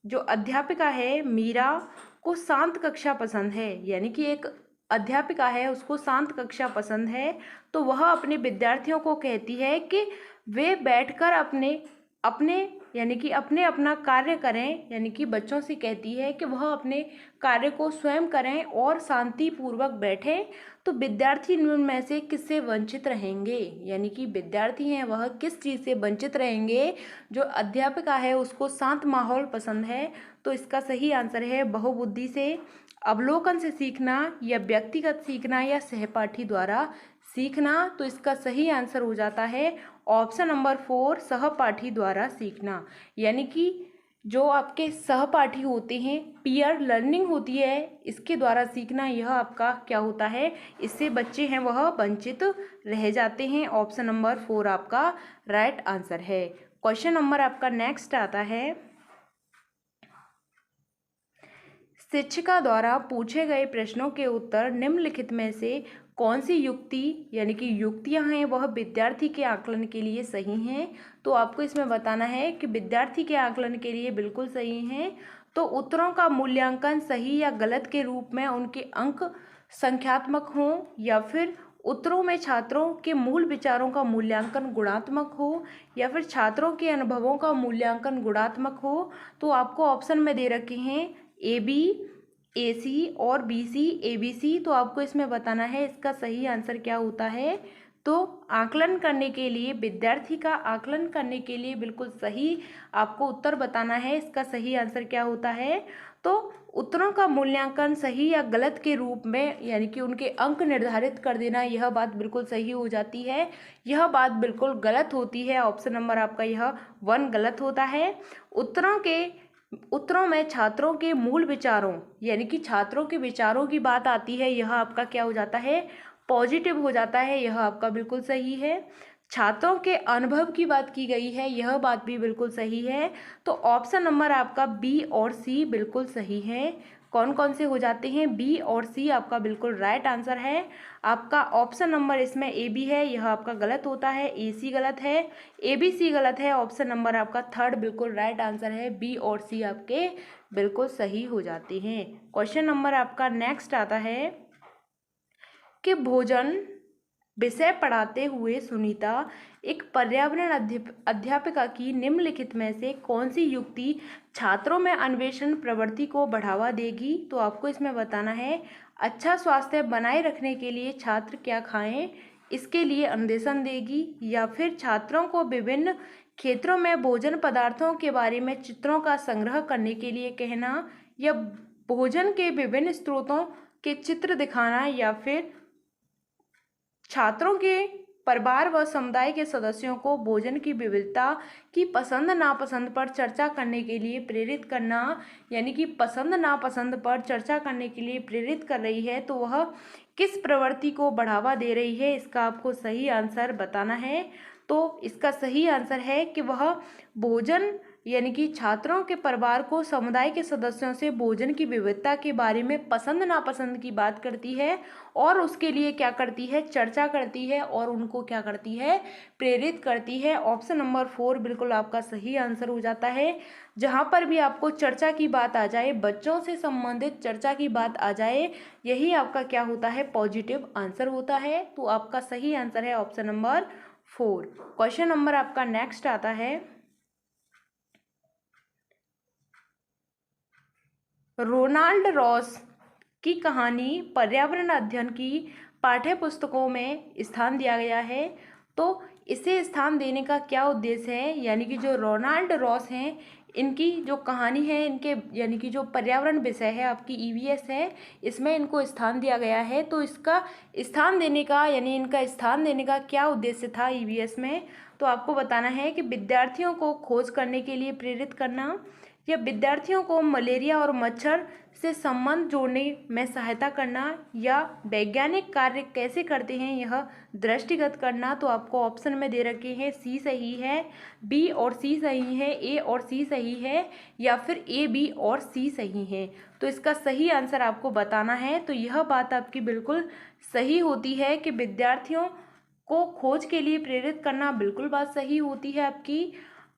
जो अध्यापिका है मीरा को शांत कक्षा पसंद है, यानी कि एक अध्यापिका है उसको शांत कक्षा पसंद है, तो वह अपने विद्यार्थियों को कहती है कि वे बैठकर अपने यानी कि अपना कार्य करें, यानी कि बच्चों से कहती है कि वह अपने कार्य को स्वयं करें और शांतिपूर्वक बैठें। तो विद्यार्थी निम्न में से किससे वंचित रहेंगे, यानी कि विद्यार्थी हैं वह किस चीज़ से वंचित रहेंगे। जो अध्यापिका है उसको शांत माहौल पसंद है, तो इसका सही आंसर है बहुबुद्धि से, अवलोकन से सीखना, या व्यक्तिगत सीखना, या सहपाठी द्वारा सीखना। तो इसका सही आंसर हो जाता है ऑप्शन नंबर 4, सहपाठी द्वारा सीखना। यानी कि जो आपके सहपाठी होते हैं, पीयर लर्निंग होती है, इसके द्वारा सीखना, यह आपका क्या होता है, इससे बच्चे हैं वह वंचित रह जाते हैं। ऑप्शन नंबर 4 आपका राइट आंसर है। क्वेश्चन नंबर आपका नेक्स्ट आता है, शिक्षिका द्वारा पूछे गए प्रश्नों के उत्तर निम्नलिखित में से कौन सी युक्ति यानी कि युक्तियां हैं वह विद्यार्थी के आकलन के लिए सही हैं। तो आपको इसमें बताना है कि विद्यार्थी के आकलन के लिए बिल्कुल सही हैं। तो उत्तरों का मूल्यांकन सही या गलत के रूप में उनके अंक संख्यात्मक हों, या फिर उत्तरों में छात्रों के मूल विचारों का मूल्यांकन गुणात्मक हो, या फिर छात्रों के अनुभवों का मूल्यांकन गुणात्मक हो। तो आपको ऑप्शन में दे रखे हैं AB, AC और BC, ABC। तो आपको इसमें बताना है इसका सही आंसर क्या होता है। तो आकलन करने के लिए, विद्यार्थी का आकलन करने के लिए बिल्कुल सही आपको उत्तर बताना है, इसका सही आंसर क्या होता है। तो उत्तरों का मूल्यांकन सही या गलत के रूप में, यानी कि उनके अंक निर्धारित कर देना, यह बात बिल्कुल सही हो जाती है, यह बात बिल्कुल गलत होती है। ऑप्शन नंबर आपका यह 1 गलत होता है। उत्तरों में छात्रों के मूल विचारों, यानी कि छात्रों के विचारों की बात आती है, यह आपका क्या हो जाता है, पॉजिटिव हो जाता है, यह आपका बिल्कुल सही है। छात्रों के अनुभव की बात की गई है, यह बात भी बिल्कुल सही है। तो ऑप्शन नंबर आपका B और C बिल्कुल सही है। कौन कौन से हो जाते हैं, B और C आपका बिल्कुल राइट आंसर है। आपका ऑप्शन नंबर इसमें AB है, यह आपका गलत होता है, AC गलत है, ABC गलत है। ऑप्शन नंबर आपका 3 बिल्कुल राइट आंसर है, B और C आपके बिल्कुल सही हो जाते हैं। क्वेश्चन नंबर आपका नेक्स्ट आता है कि भोजन विषय पढ़ाते हुए सुनीता एक पर्यावरण अध्यापिका की निम्नलिखित में से कौन सी युक्ति छात्रों में अन्वेषण प्रवृत्ति को बढ़ावा देगी। तो आपको इसमें बताना है अच्छा स्वास्थ्य बनाए रखने के लिए छात्र क्या खाएं, इसके लिए अन्वेषण देगी, या फिर छात्रों को विभिन्न क्षेत्रों में भोजन पदार्थों के बारे में चित्रों का संग्रह करने के लिए कहना, या भोजन के विभिन्न स्रोतों के चित्र दिखाना, या फिर छात्रों के परिवार व समुदाय के सदस्यों को भोजन की विविधता की पसंद नापसंद पर चर्चा करने के लिए प्रेरित करना, यानी कि पसंद नापसंद पर चर्चा करने के लिए प्रेरित कर रही है। तो वह किस प्रवृत्ति को बढ़ावा दे रही है, इसका आपको सही आंसर बताना है। तो इसका सही आंसर है कि वह भोजन यानी कि छात्रों के परिवार को समुदाय के सदस्यों से भोजन की विविधता के बारे में पसंद नापसंद की बात करती है और उसके लिए क्या करती है, चर्चा करती है और उनको क्या करती है, प्रेरित करती है। ऑप्शन नंबर 4 बिल्कुल आपका सही आंसर हो जाता है। जहाँ पर भी आपको चर्चा की बात आ जाए, बच्चों से संबंधित चर्चा की बात आ जाए, यही आपका क्या होता है, पॉजिटिव आंसर होता है। तो आपका सही आंसर है ऑप्शन नंबर 4। क्वेश्चन नंबर आपका नेक्स्ट आता है, रोनाल्ड रॉस की कहानी पर्यावरण अध्ययन की पाठ्य पुस्तकों में स्थान दिया गया है, तो इसे स्थान देने का क्या उद्देश्य है। यानी कि जो रोनाल्ड रॉस हैं, इनकी जो कहानी है, इनके यानी कि जो पर्यावरण विषय है आपकी ईवीएस है, इसमें इनको स्थान दिया गया है। तो इसका स्थान देने का यानी इनका स्थान देने का क्या उद्देश्य था ईवीएस में, तो आपको बताना है कि विद्यार्थियों को खोज करने के लिए प्रेरित करना, या विद्यार्थियों को मलेरिया और मच्छर से संबंध जोड़ने में सहायता करना, या वैज्ञानिक कार्य कैसे करते हैं यह दृष्टिगत करना। तो आपको ऑप्शन में दे रखे हैं, सी सही है, बी और सी सही है, ए और सी सही है, या फिर ए, बी और सी सही है। तो इसका सही आंसर आपको बताना है। तो यह बात आपकी बिल्कुल सही होती है कि विद्यार्थियों को खोज के लिए प्रेरित करना, बिल्कुल बात सही होती है आपकी।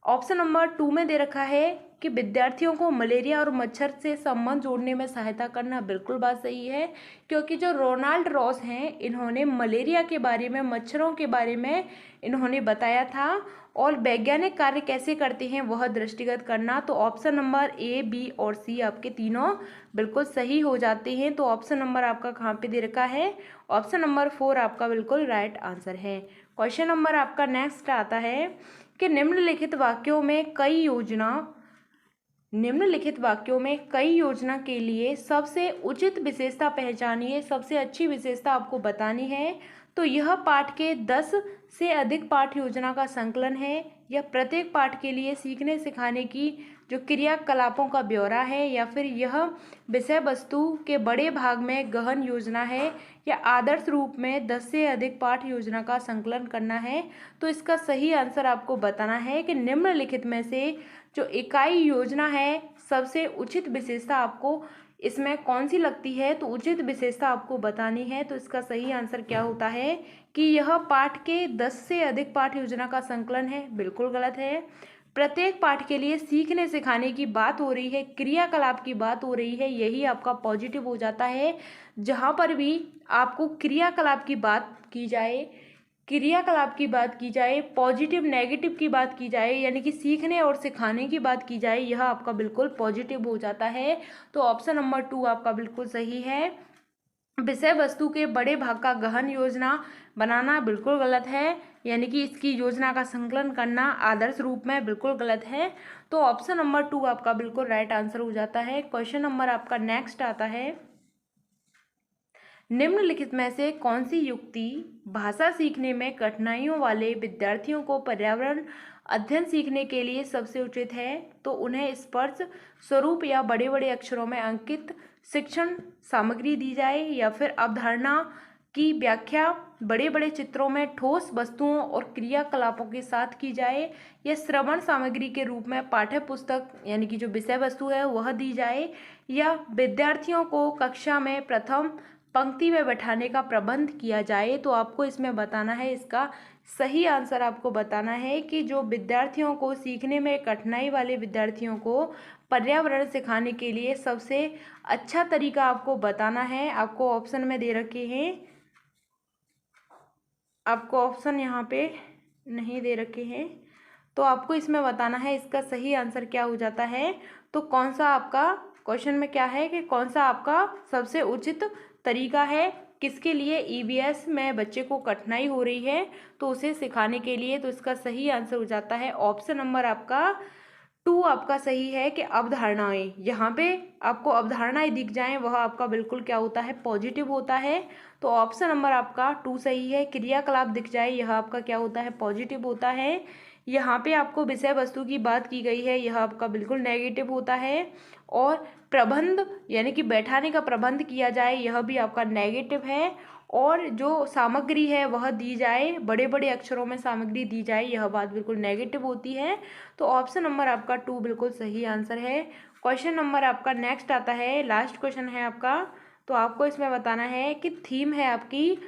ऑप्शन नंबर 2 में दे रखा है कि विद्यार्थियों को मलेरिया और मच्छर से संबंध जोड़ने में सहायता करना, बिल्कुल बात सही है, क्योंकि जो रोनाल्ड रॉस हैं, इन्होंने मलेरिया के बारे में, मच्छरों के बारे में इन्होंने बताया था, और वैज्ञानिक कार्य कैसे करते हैं वह दृष्टिगत करना। तो ऑप्शन नंबर ए, बी और सी आपके तीनों बिल्कुल सही हो जाते हैं। तो ऑप्शन नंबर आपका कहाँ पे दे रखा है, ऑप्शन नंबर 4 आपका बिल्कुल राइट आंसर है। क्वेश्चन नंबर आपका नेक्स्ट आता है कि निम्नलिखित वाक्यों में कई योजना के लिए सबसे उचित विशेषता पहचानिए, सबसे अच्छी विशेषता आपको बतानी है। तो यह पाठ के 10 से अधिक पाठ योजना का संकलन है, या प्रत्येक पाठ के लिए सीखने सिखाने की जो क्रियाकलापों का ब्यौरा है, या फिर यह विषय वस्तु के बड़े भाग में गहन योजना है, या आदर्श रूप में 10 से अधिक पाठ योजना का संकलन करना है। तो इसका सही आंसर आपको बताना है कि निम्नलिखित में से जो इकाई योजना है, सबसे उचित विशेषता आपको इसमें कौन सी लगती है। तो उचित विशेषता आपको बतानी है। तो इसका सही आंसर क्या होता है कि यह पाठ के 10 से अधिक पाठ योजना का संकलन है, बिल्कुल गलत है। प्रत्येक पाठ के लिए सीखने सिखाने की बात हो रही है, क्रियाकलाप की बात हो रही है, यही आपका पॉजिटिव हो जाता है। जहाँ पर भी आपको क्रियाकलाप की बात की जाए, पॉजिटिव नेगेटिव की बात की जाए, यानी कि सीखने और सिखाने की बात की जाए, यह आपका बिल्कुल पॉजिटिव हो जाता है। तो ऑप्शन नंबर 2 आपका बिल्कुल सही है। विषय वस्तु के बड़े भाग का गहन योजना बनाना बिल्कुल गलत है, यानी कि इसकी योजना का संकलन करना आदर्श रूप में, बिल्कुल गलत है। तो ऑप्शन नंबर 2 आपका बिल्कुल राइट आंसर हो जाता है। क्वेश्चन नंबर आपका नेक्स्ट आता है, निम्नलिखित में से कौन सी युक्ति भाषा सीखने में कठिनाइयों वाले विद्यार्थियों को पर्यावरण अध्ययन सीखने के लिए सबसे उचित है। तो उन्हें स्पर्श स्वरूप या बड़े बड़े अक्षरों में अंकित शिक्षण सामग्री दी जाए, या फिर अवधारणा की व्याख्या बड़े बड़े चित्रों में ठोस वस्तुओं और क्रियाकलापों के साथ की जाए, या श्रवण सामग्री के रूप में पाठ्य पुस्तक यानी कि जो विषय वस्तु है वह दी जाए, या विद्यार्थियों को कक्षा में प्रथम पंक्ति में बैठाने का प्रबंध किया जाए। तो आपको इसमें बताना है, इसका सही आंसर आपको बताना है कि जो विद्यार्थियों को सीखने में कठिनाई वाले विद्यार्थियों को पर्यावरण सिखाने के लिए सबसे अच्छा तरीका आपको बताना है। आपको ऑप्शन में दे रखे हैं, आपको ऑप्शन यहाँ पे नहीं दे रखे हैं, तो आपको इसमें बताना है इसका सही आंसर क्या हो जाता है। तो कौन सा आपका क्वेश्चन में क्या है कि कौन सा आपका सबसे उचित तरीका है, किसके लिए ईवीएस में बच्चे को कठिनाई हो रही है तो उसे सिखाने के लिए। तो इसका सही आंसर हो जाता है ऑप्शन नंबर आपका 2 आपका सही है कि अवधारणाएं, यहाँ पे आपको अवधारणाएं दिख जाएं वह आपका बिल्कुल क्या होता है, पॉजिटिव होता है। तो ऑप्शन नंबर आपका 2 सही है। क्रियाकलाप दिख जाए यह आपका क्या होता है, पॉजिटिव होता है। यहाँ पे आपको विषय वस्तु की बात की गई है, यह आपका बिल्कुल नेगेटिव होता है। और प्रबंध यानी कि बैठाने का प्रबंध किया जाए, यह भी आपका नेगेटिव है। और जो सामग्री है वह दी जाए, बड़े बड़े अक्षरों में सामग्री दी जाए, यह बात बिल्कुल नेगेटिव होती है। तो ऑप्शन नंबर आपका 2 बिल्कुल सही आंसर है। क्वेश्चन नंबर आपका नेक्स्ट आता है, लास्ट क्वेश्चन है आपका। तो आपको इसमें बताना है कि थीम है आपकी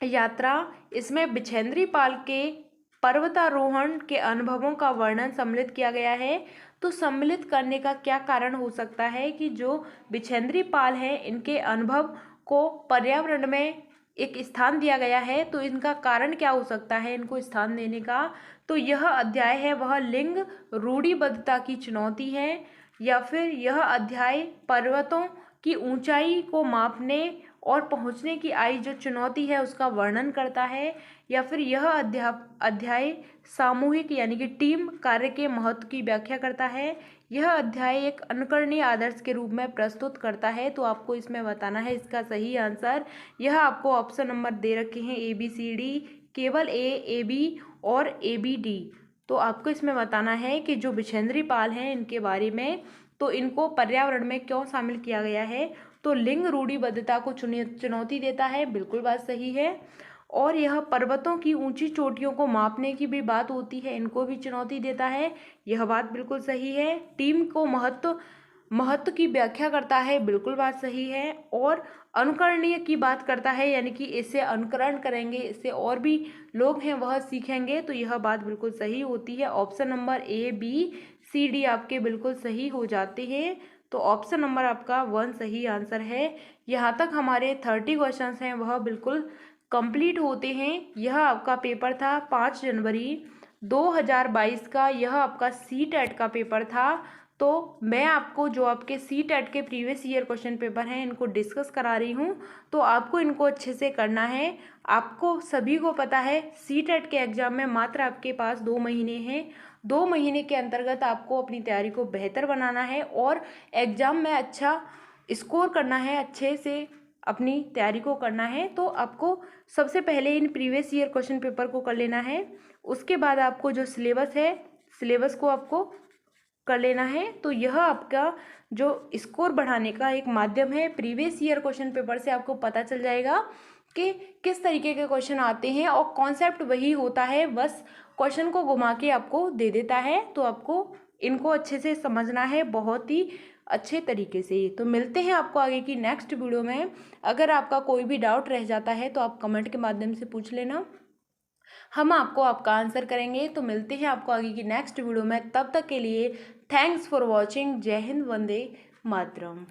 यात्रा, इसमें बिछेंद्री पाल के पर्वतारोहण के अनुभवों का वर्णन सम्मिलित किया गया है। तो सम्मिलित करने का क्या कारण हो सकता है कि जो बिछेंद्री पाल हैं इनके अनुभव को पर्यावरण में एक स्थान दिया गया है, तो इनका कारण क्या हो सकता है इनको स्थान देने का। तो यह अध्याय है वह लिंग रूढ़िबद्धता की चुनौती है, या फिर यह अध्याय पर्वतों की ऊंचाई को मापने और पहुंचने की आई जो चुनौती है उसका वर्णन करता है, या फिर यह अध्याय सामूहिक यानी कि टीम कार्य के महत्व की व्याख्या करता है। यह अध्याय एक अनुकरणीय आदर्श के रूप में प्रस्तुत करता है। तो आपको इसमें बताना है इसका सही आंसर। यह आपको ऑप्शन नंबर दे रखे हैं ABCD, केवल AB और ABD। तो आपको इसमें बताना है कि जो बिछेंद्री पाल हैं इनके बारे में, तो इनको पर्यावरण में क्यों शामिल किया गया है। तो लिंग रूढ़िबद्धता को चुनौती देता है, बिल्कुल बात सही है। और यह पर्वतों की ऊंची चोटियों को मापने की भी बात होती है, इनको भी चुनौती देता है, यह बात बिल्कुल सही है। टीम को महत्व की व्याख्या करता है, बिल्कुल बात सही है। और अनुकरणीय की बात करता है, यानी कि इससे अनुकरण करेंगे, इससे और भी लोग हैं वह सीखेंगे, तो यह बात बिल्कुल सही होती है। ऑप्शन नंबर ABCD आपके बिल्कुल सही हो जाते हैं। तो ऑप्शन नंबर आपका 1 सही आंसर है। यहाँ तक हमारे 30 क्वेश्चन हैं वह बिल्कुल कंप्लीट होते हैं। यह आपका पेपर था 5 जनवरी 2022 का, यह आपका CTET का पेपर था। तो मैं आपको जो आपके CTET के प्रीवियस ईयर क्वेश्चन पेपर हैं इनको डिस्कस करा रही हूँ, तो आपको इनको अच्छे से करना है। आपको सभी को पता है CTET के एग्ज़ाम में मात्र आपके पास 2 महीने हैं। 2 महीने के अंतर्गत आपको अपनी तैयारी को बेहतर बनाना है और एग्ज़ाम में अच्छा स्कोर करना है, अच्छे से अपनी तैयारी को करना है। तो आपको सबसे पहले in previous year question paper को कर लेना है, उसके बाद आपको जो सिलेबस है सिलेबस को आपको कर लेना है। तो यह आपका जो स्कोर बढ़ाने का एक माध्यम है। प्रीवियस ईयर क्वेश्चन पेपर से आपको पता चल जाएगा कि किस तरीके के क्वेश्चन आते हैं, और कॉन्सेप्ट वही होता है, बस क्वेश्चन को घुमा के आपको दे देता है। तो आपको इनको अच्छे से समझना है, बहुत ही अच्छे तरीके से। तो मिलते हैं आपको आगे की नेक्स्ट वीडियो में। अगर आपका कोई भी डाउट रह जाता है तो आप कमेंट के माध्यम से पूछ लेना, हम आपको आपका आंसर करेंगे। तो मिलते हैं आपको आगे की नेक्स्ट वीडियो में, तब तक के लिए थैंक्स फॉर वॉचिंग। जय हिंद, वंदे मातरम।